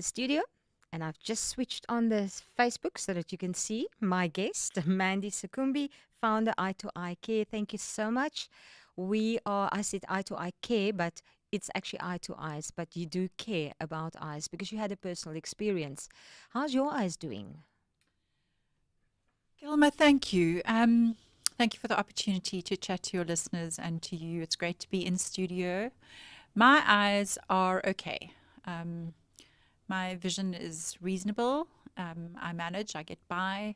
the studio, and I've just switched on the Facebook so that you can see my guest, Mandy Seccombe, founder Eye2 Eye Care. Thank you so much. I said Eye2 Eye Care, but it's actually Eye2 Eyes, but you do care about eyes because you had a personal experience. How's your eyes doing? Gilma, thank you. Thank you for the opportunity to chat to your listeners and to you. It's great to be in studio. My eyes are okay. Um, my vision is reasonable. I manage, I get by,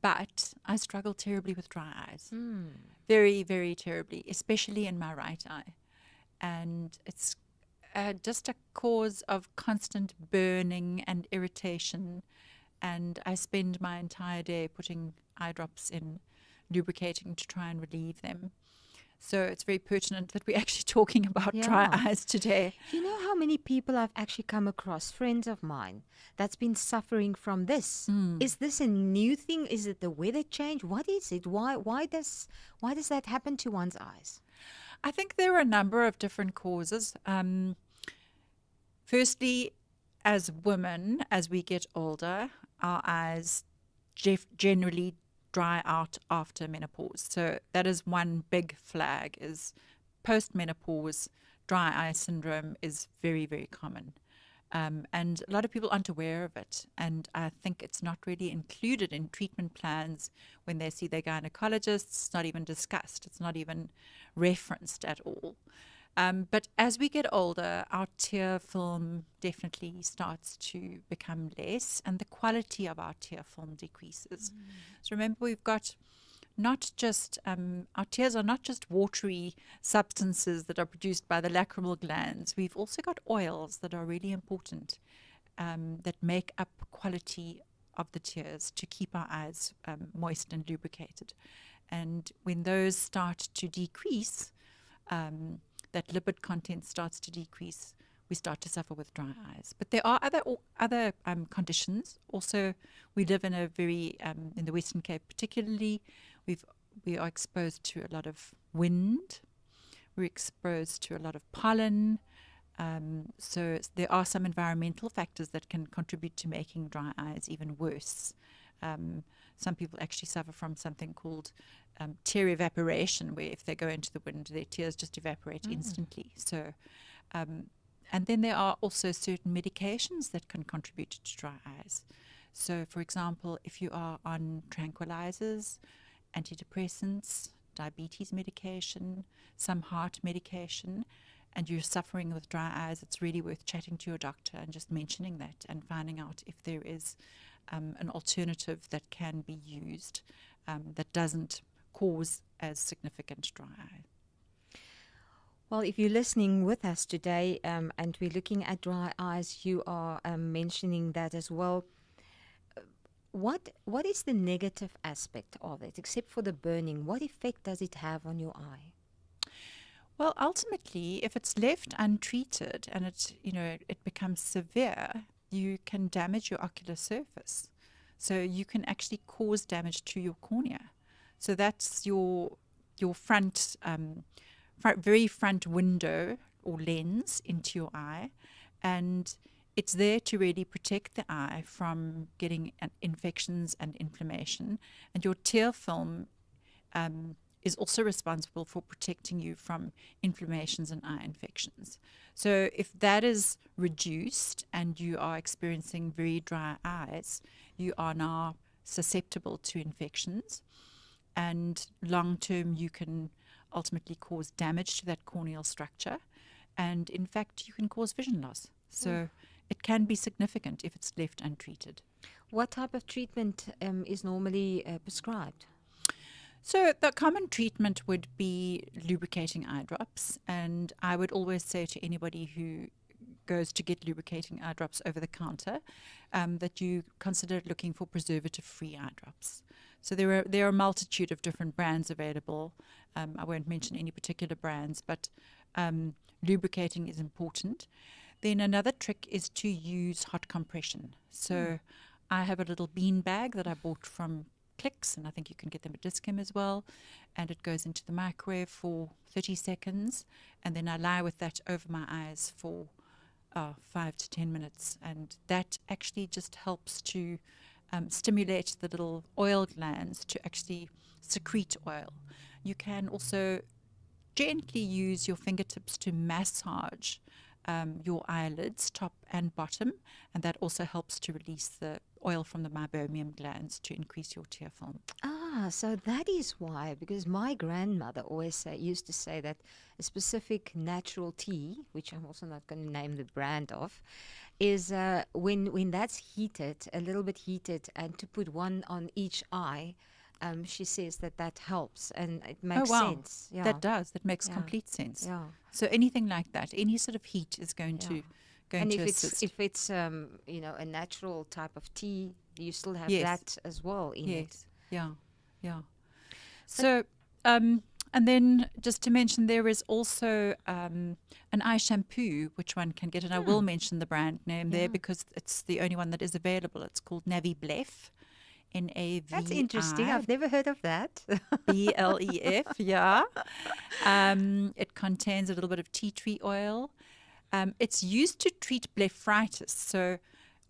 but I struggle terribly with dry eyes. Very, very terribly, especially in my right eye. And it's just a cause of constant burning and irritation. And I spend my entire day putting eye drops in, lubricating to try and relieve them. So it's very pertinent that we're actually talking about dry Yeah. eyes today. You know how many people I've actually come across, friends of mine, that's been suffering from this? Is this a new thing? Is it the weather change? What is it? Why does that happen to one's eyes? I think there are a number of different causes. Firstly, as women, as we get older, our eyes generally dry out after menopause. So that is one big flag is post-menopause dry eye syndrome is very, very common. And a lot of people aren't aware of it. And I think it's not really included in treatment plans when they see their gynecologists. It's not even discussed. It's not even referenced at all. But as we get older, our tear film definitely starts to become less, and the quality of our tear film decreases. So remember, we've got not just our tears are not just watery substances that are produced by the lacrimal glands. We've also got oils that are really important that make up quality of the tears to keep our eyes moist and lubricated. And when those start to decrease, that lipid content starts to decrease, we start to suffer with dry eyes. But there are other conditions. Also, we live in a very in the Western Cape, particularly, we are exposed to a lot of wind. We're exposed to a lot of pollen. So there are some environmental factors that can contribute to making dry eyes even worse. Some people actually suffer from something called tear evaporation, where if they go into the wind, their tears just evaporate instantly. So, and then there are also certain medications that can contribute to dry eyes. So, for example, if you are on tranquilizers, antidepressants, diabetes medication, some heart medication, and you're suffering with dry eyes, it's really worth chatting to your doctor and just mentioning that and finding out if there is an alternative that can be used that doesn't cause as significant dry eye. Well, if you're listening with us today and we're looking at dry eyes, you are mentioning that as well. What is the negative aspect of it, except for the burning? What effect does it have on your eye? Well, ultimately, if it's left untreated and it becomes severe, you can damage your ocular surface. So you can actually cause damage to your cornea. So that's your very front window or lens into your eye, and it's there to really protect the eye from getting infections and inflammation. And your tear film is also responsible for protecting you from inflammations and eye infections. So if that is reduced and you are experiencing very dry eyes, you are now susceptible to infections. And long term, you can ultimately cause damage to that corneal structure. And in fact, you can cause vision loss. So it can be significant if it's left untreated. What type of treatment is normally prescribed? So the common treatment would be lubricating eye drops. And I would always say to anybody who goes to get lubricating eye drops over the counter that you consider looking for preservative-free eye drops. So there are a multitude of different brands available. I won't mention any particular brands, but lubricating is important. Then another trick is to use hot compression. So I have a little bean bag that I bought from Clicks, and I think you can get them at Discount as well. And it goes into the microwave for 30 seconds, and then I lie with that over my eyes for 5 to 10 minutes, and that actually just helps to stimulate the little oil glands to actually secrete oil. You can also gently use your fingertips to massage your eyelids, top and bottom, and that also helps to release the oil from the meibomian glands to increase your tear film. Ah, so that is why, because my grandmother always used to say that a specific natural tea, which I'm also not going to name the brand of, is when that's heated, a little bit heated, and to put one on each eye, she says that that helps, and it Oh, makes wow. sense. Yeah, That does. That makes yeah, complete sense. yeah, So anything like that, any sort of heat is going yeah. to going And to assist. if it's a natural type of tea, you still have Yes. that as well in it. Yes. Yeah. Yeah. But So, and then just to mention, there is also an eye shampoo which one can get, and I will mention the brand name there yeah, because it's the only one that is available. It's called Navi Blef, that's interesting. Navi I've never heard of that. Blef. Yeah. It contains a little bit of tea tree oil. It's used to treat blepharitis. So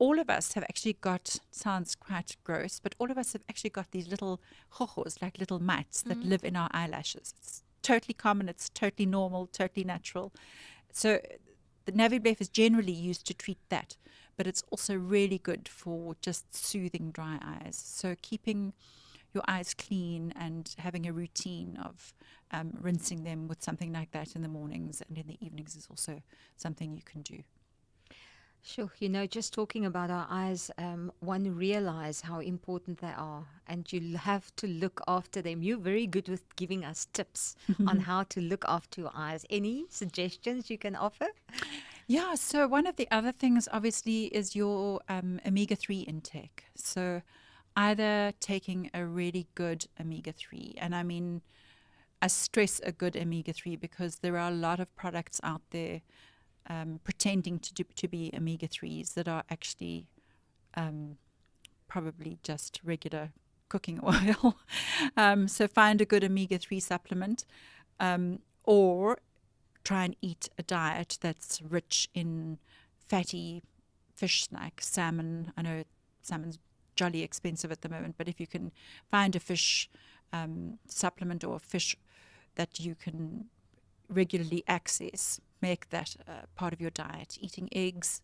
all of us have actually got, sounds quite gross, but all of us have actually got these little hojos, like little mites that live in our eyelashes. It's totally common, it's totally normal, totally natural. So the Naviblef is generally used to treat that, but it's also really good for just soothing dry eyes. So keeping your eyes clean and having a routine of rinsing them with something like that in the mornings and in the evenings is also something you can do. Sure, just talking about our eyes, one realize how important they are, and you have to look after them. You're very good with giving us tips on how to look after your eyes. Any suggestions you can offer? Yeah, so one of the other things obviously is your omega-3 intake. So either taking a really good omega-3, and I mean, I stress a good omega-3 because there are a lot of products out there pretending to be omega-3s that are actually probably just regular cooking oil. So find a good omega-3 supplement, or try and eat a diet that's rich in fatty fish like salmon. I know salmon's jolly expensive at the moment, but if you can find a fish supplement or a fish that you can regularly access, make that part of your diet. Eating eggs,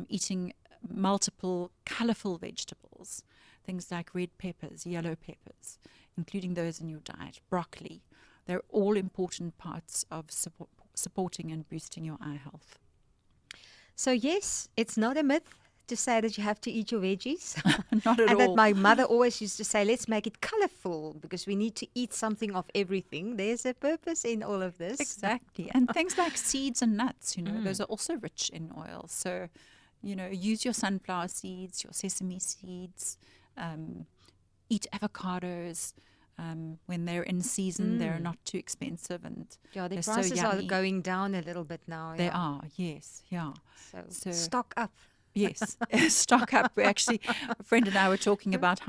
eating multiple colorful vegetables, things like red peppers, yellow peppers, including those in your diet, broccoli. They're all important parts of supporting and boosting your eye health. So yes, it's not a myth to say that you have to eat your veggies. Not at And that all. my mother always used to say, let's make it colorful because we need to eat something of everything. There's a purpose in all of this. Exactly. And things like seeds and nuts, those are also rich in oil. So, use your sunflower seeds, your sesame seeds, eat avocados. When they're in season, they're not too expensive and Yeah, the they're so prices are yummy. going down a little bit now. They Yeah. are, yes, yeah. So stock up. Yes, stock up. We actually, a friend and I were talking about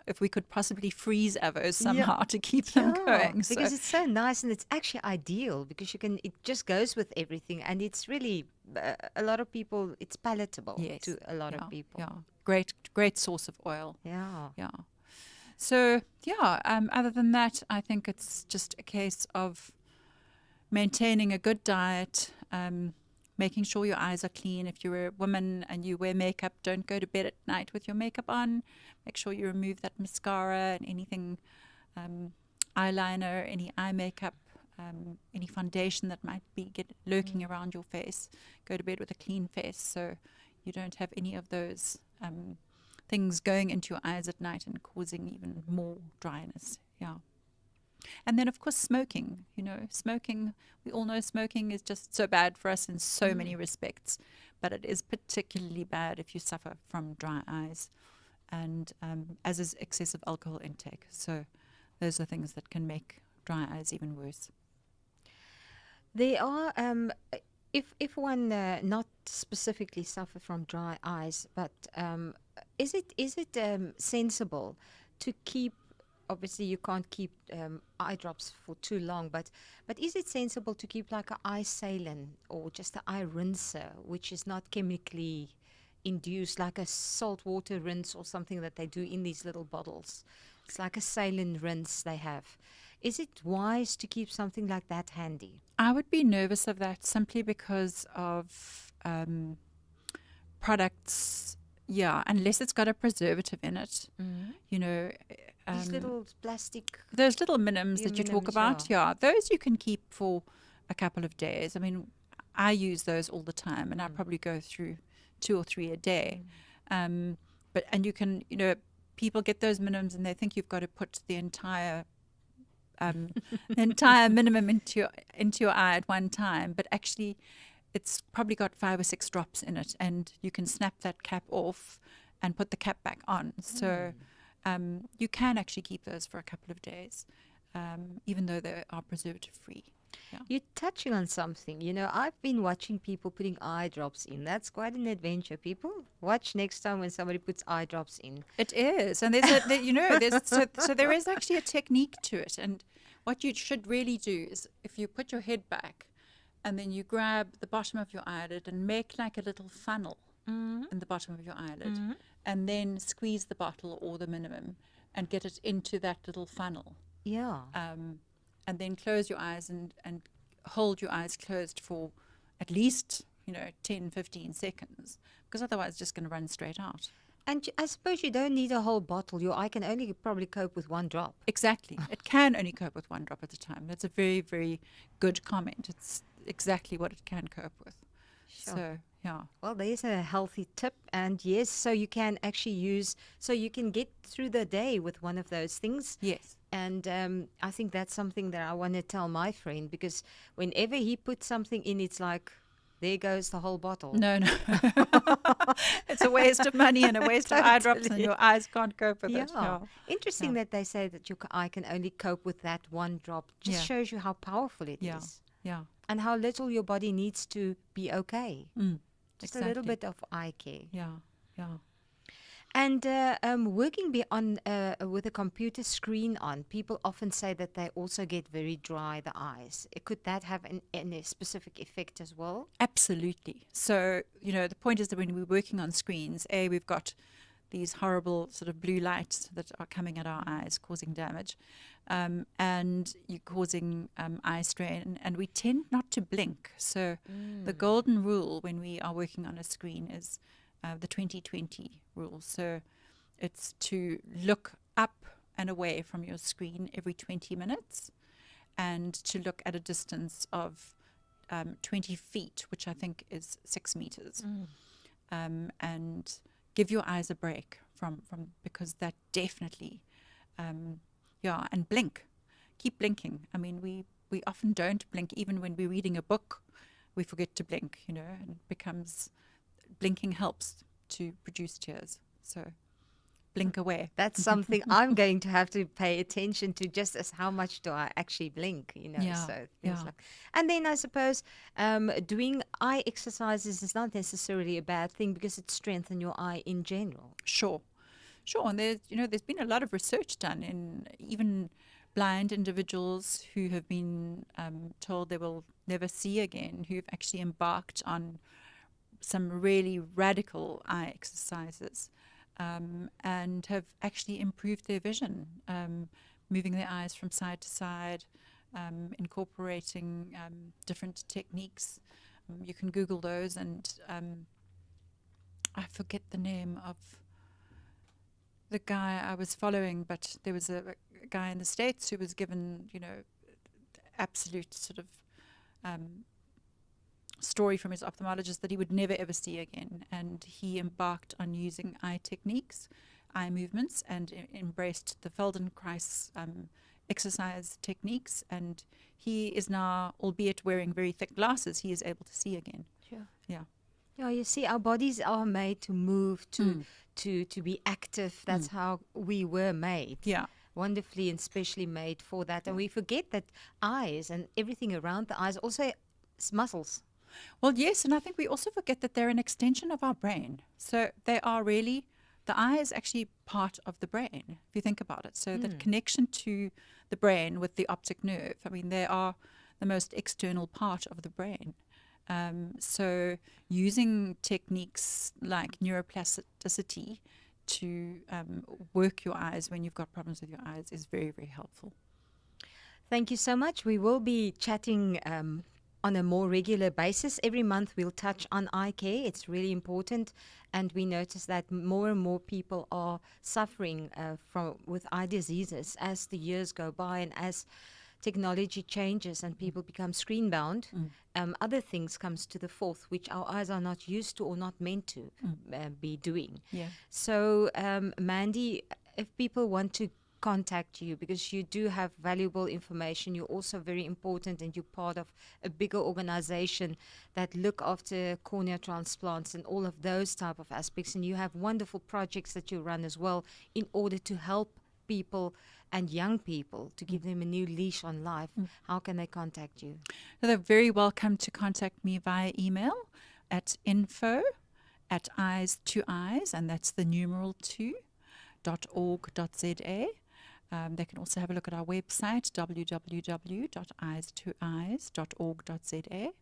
if we could possibly freeze avos somehow to keep them going. So, because it's so nice and it's actually ideal because it just goes with everything and it's really, a lot of people, it's palatable yes, to a lot yeah, of people. yeah, great source of oil. Yeah. Yeah. So yeah, other than that, I think it's just a case of maintaining a good diet, making sure your eyes are clean. If you're a woman and you wear makeup, don't go to bed at night with your makeup on. Make sure you remove that mascara and anything, eyeliner, any eye makeup, any foundation that might be lurking around your face. Go to bed with a clean face so you don't have any of those things going into your eyes at night and causing even more dryness. Yeah. And then, of course, smoking. Smoking, we all know smoking is just so bad for us in so many respects, but it is particularly bad if you suffer from dry eyes, and as is excessive alcohol intake. So those are things that can make dry eyes even worse. There are, if one not specifically suffer from dry eyes, but is it sensible to keep obviously you can't keep eye drops for too long, but is it sensible to keep like an eye saline or just an eye rinser, which is not chemically induced, like a salt water rinse or something that they do in these little bottles? It's like a saline rinse they have. Is it wise to keep something like that handy? I would be nervous of that simply because of products, yeah, unless it's got a preservative in it. You know, These little plastic those little minims that you talk minims, about, yeah, those you can keep for a couple of days. I mean, I use those all the time, and I probably go through 2 or 3 a day. And you can, people get those minims and they think you've got to put the entire minimum into your eye at one time, but actually it's probably got 5 or 6 drops in it, and you can snap that cap off and put the cap back on. So you can actually keep those for a couple of days, even though they are preservative free. Yeah. You're touching on something. I've been watching people putting eye drops in. That's quite an adventure. People, watch next time when somebody puts eye drops in. It is, and so there is actually a technique to it. And what you should really do is, if you put your head back, and then you grab the bottom of your eyelid and make like a little funnel in the bottom of your eyelid, and then squeeze the bottle or the minimum and get it into that little funnel. Yeah. And then close your eyes and hold your eyes closed for at least 10, 15 seconds, because otherwise it's just going to run straight out. And I suppose you don't need a whole bottle. Your eye can only probably cope with one drop. Exactly. It can only cope with one drop at a time. That's a very, very good comment. It's exactly what it can cope with. Sure. So, yeah. Well, there's a healthy tip. And yes, so you can actually so you can get through the day with one of those things. Yes. And I think that's something that I want to tell my friend, because whenever he puts something in, it's like, there goes the whole bottle. No. It's a waste of money and a waste of eye drops, and your eyes can't cope with it. Yeah. Interesting that they say that your eye can only cope with that one drop. Just shows you how powerful it is. Yeah. And how little your body needs to be okay. Just a little bit of eye care. Yeah. And working with a computer screen on, people often say that they also get very dry, the eyes. Could that have a specific effect as well? Absolutely. So, the point is that when we're working on screens, we've got these horrible sort of blue lights that are coming at our eyes, causing damage. And you're causing eye strain. And we tend not to blink. So the golden rule when we are working on a screen is the 20-20 rule. So it's to look up and away from your screen every 20 minutes, and to look at a distance of 20 feet, which I think is 6 meters. And give your eyes a break from because that definitely, and blink. Keep blinking. I mean, we often don't blink. Even when we're reading a book, we forget to blink, and it becomes... Blinking helps to produce tears. So blink away. That's something I'm going to have to pay attention to, just as how much do I actually blink, So things like. And then I suppose doing eye exercises is not necessarily a bad thing, because it strengthens your eye in general. Sure. And there's been a lot of research done in even blind individuals who have been told they will never see again, who've actually embarked on some really radical eye exercises, and have actually improved their vision, moving their eyes from side to side, incorporating different techniques. You can Google those, and I forget the name of the guy I was following, but there was a guy in the States who was given, absolute sort of story from his ophthalmologist that he would never ever see again, and he embarked on using eye techniques, eye movements, and embraced the Feldenkrais exercise techniques, and he is now, albeit wearing very thick glasses, he is able to see again. Sure. Yeah. Yeah, you see, our bodies are made to move, to be active. That's how we were made. Yeah. Wonderfully and specially made for that. And we forget that eyes and everything around the eyes also is muscles. Well, yes, and I think we also forget that they're an extension of our brain. So they are really the eye is actually part of the brain, if you think about it. So the connection to the brain with the optic nerve, I mean, they are the most external part of the brain. So using techniques like neuroplasticity to work your eyes when you've got problems with your eyes is very, very helpful. Thank you so much. We will be chatting on a more regular basis. Every month we'll touch on eye care. It's really important, and we notice that more and more people are suffering with eye diseases as the years go by and as technology changes and people become screen bound. Other things comes to the forth which our eyes are not used to or not meant to be doing. Yeah. So, Mandy, if people want to contact you, because you do have valuable information, you're also very important and you're part of a bigger organization that look after cornea transplants and all of those type of aspects, and you have wonderful projects that you run as well in order to help people and young people to give them a new leash on life. How can they contact you? They're very welcome to contact me via email at info@eyes2eyes, and that's the numeral 2.org.za. They can also have a look at our website, www.eyes2eyes.org.za.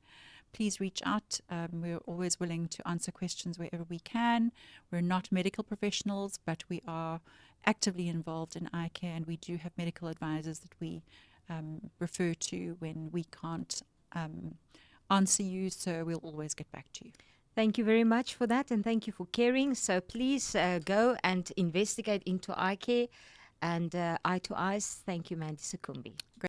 Please reach out. We're always willing to answer questions wherever we can. We're not medical professionals, but we are actively involved in eye care, and we do have medical advisors that we refer to when we can't answer you, so we'll always get back to you. Thank you very much for that, and thank you for caring. So please go and investigate into eye care and Eye2 Eyes. Thank you, Mandy Seccombe.